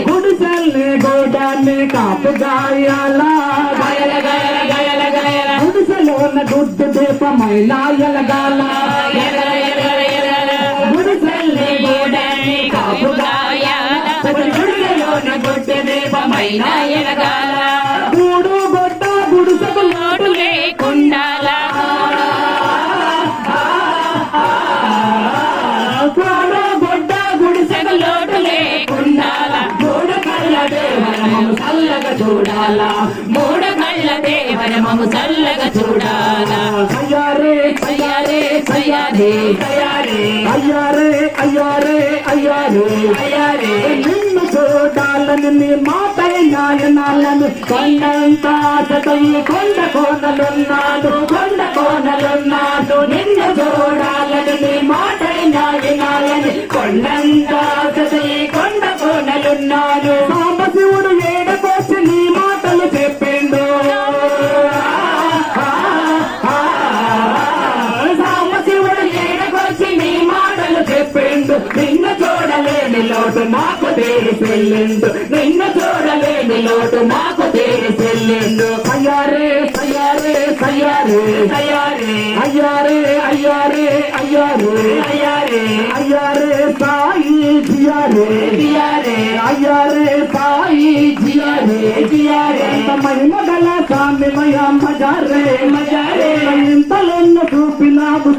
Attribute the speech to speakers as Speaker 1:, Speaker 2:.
Speaker 1: గుడిసెల్ని గోడాన్ని కాపుగాయాల గుడిసెలోన గుడ్డు దీపమైన ఎలగాల గుడిసెల్ని గోడాన్ని కాపుగాయాల గుడిసెలోన గుడ్డు దీపమైన ఎలగాల గూడు గొడ్డ గుడిసెకు లోటు లేకుండాల చూడాలా మూడు కళ్ళ దేవరమము చల్లగా చూడాలా అయ్యారే అయ్యారే అయ్యారే అయ్యారే అయ్యారే అయ్యారే అయ్యారే నిన్ను చూడాలని నీ మాటై నాయనాలను కొండంతాటై కొండ కోనలున్నాడు నిన్ను చూడాలని నీ మాటై నాయనాలని కొండంతాటై కొండ కోనలున్నాడు సాంబశివుడు ఏడకొచ్చి నీ మాటలు చెప్పిండు సాంబశివుడు ఏడకొచ్చి నీ మాటలు చెప్పిండు నిన్ను చూడలేని లోటు నాకు తెలిసెళ్ళిండు నిన్ను చూడలేని లోటు నాకు తెలిసెళ్ళిండు అయ్యారే అయ్యారే అయ్యారే అయ్యారే అయ్యారే అయ్యారే అయ్యారే అయ్యారే అయ్యారే సాయి జియారే జియారే అయ్యారే సాయి జియారే జియారే మహిమ గల స్వామి మయ మజారే మజారే ఇంతలోన్న చూపి నాకు